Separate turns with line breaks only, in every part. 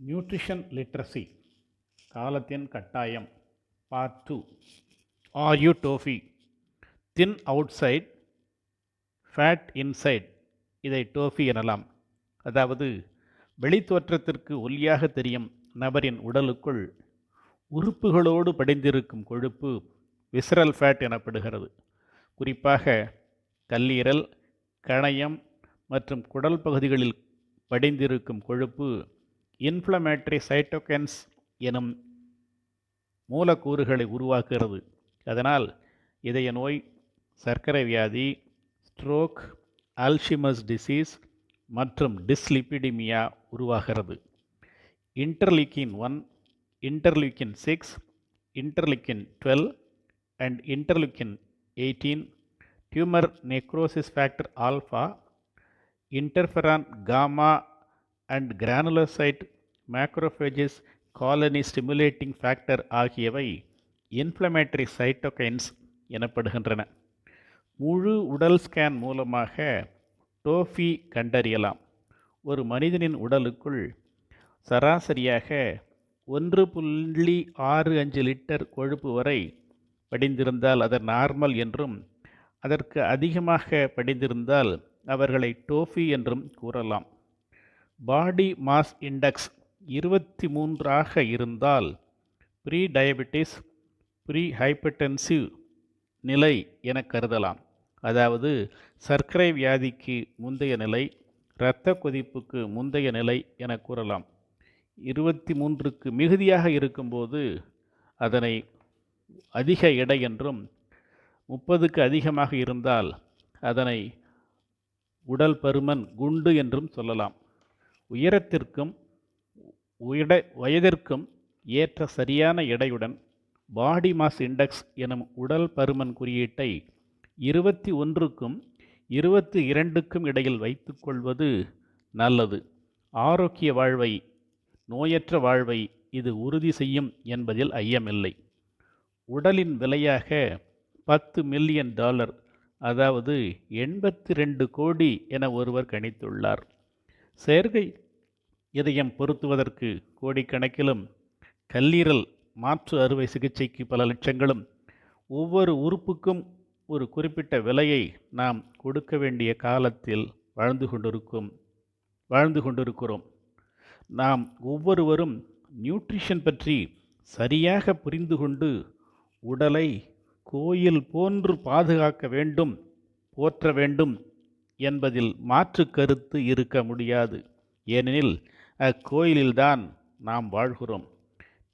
Nutrition literacy காலத்தின் கட்டாயம் part 2. Are you TOFI? Thin outside, fat inside. இதை TOFI எனலாம். அதாவது வெளித்தோற்றத்திற்கு ஒல்லியாக தெரியும் நபரின் உடலுக்குள் உறுப்புகளோடு படிந்திருக்கும் கொழுப்பு விசரல் ஃபேட் எனப்படுகிறது. குறிப்பாக கல்லீரல், கணையம் மற்றும் குடல் பகுதிகளில் படிந்திருக்கும் கொழுப்பு இன்ஃப்ளமேட்டரி சைட்டோகைன்ஸ் எனும் மூலக்கூறுகளை உருவாக்குகிறது. அதனால் இதய நோய், சர்க்கரை வியாதி, ஸ்ட்ரோக், அல்ஷிமர்ஸ் டிசீஸ் மற்றும் டிஸ்லிபிடிமியா உருவாகிறது. Interleukin 1, interleukin 6, interleukin 12 and interleukin 18, tumour necrosis factor alpha, interferon gamma and granulocyte macrophages colony stimulating factor ஆகியவை இன்ஃப்ளமேட்டரி சைட்டோகைன்ஸ் எனப்படுகின்றன. முழு உடல் ஸ்கேன் மூலமாக டோஃபி கண்டறியலாம். ஒரு மனிதனின் உடலுக்குள் சராசரியாக 1.65 லிட்டர் கொழுப்பு வரை படிந்திருந்தால் அது நார்மல் என்றும், அதற்கு அதிகமாக படிந்திருந்தால் அவர்களை டோஃபி என்றும் கூறலாம். பாடி மாஸ் இண்டெக்ஸ் 23 இருந்தால் ப்ரீ டயபெட்டிஸ், ப்ரீ ஹைப்பர்டென்சிவ் நிலை என கருதலாம். அதாவது சர்க்கரை வியாதிக்கு முந்தைய நிலை, இரத்த கொதிப்புக்கு முந்தைய நிலை என கூறலாம். 23க்கு மிகுதியாக இருக்கும்போது அதனை அதிக எடை என்றும், 30க்கு அதிகமாக இருந்தால் அதனை உடல் பருமன், குண்டு என்றும் சொல்லலாம். உயரத்திற்கும் வயதிற்கும் ஏற்ற சரியான எடையுடன் பாடி மாஸ் இண்டெக்ஸ் எனும் உடல் பருமன் குறியீட்டை 21க்கும் 22க்கும் இடையில் வைத்துக்கொள்வது நல்லது. ஆரோக்கிய வாழ்வை, நோயற்ற வாழ்வை இது உறுதி செய்யும் என்பதில் ஐயமில்லை. உடலின் விலையாக $10 மில்லியன், அதாவது 82 கோடி என ஒருவர் கணித்துள்ளார். செயற்கை இதயம் பொருத்துவதற்கு கோடிக்கணக்கிலும், கல்லீரல் மாற்று அறுவை சிகிச்சைக்கு பல லட்சங்களும், ஒவ்வொரு உறுப்புக்கும் ஒரு குறிப்பிட்ட விலையை நாம் கொடுக்க வேண்டிய காலத்தில் வாழ்ந்து கொண்டிருக்கிறோம். நாம் ஒவ்வொருவரும் நியூட்ரிஷன் பற்றி சரியாக புரிந்து கொண்டு உடலை கோயில் போன்று பாதுகாக்க வேண்டும், போற்ற வேண்டும் என்பதில் மாற்று கருத்து இருக்க முடியாது. ஏனெனில் அக்கோயிலில்தான் நாம் வாழ்கிறோம்.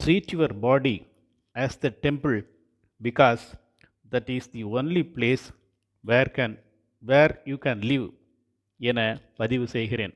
Treat your body as the temple because that is the only place where you can live என பதிவு செய்கிறேன்.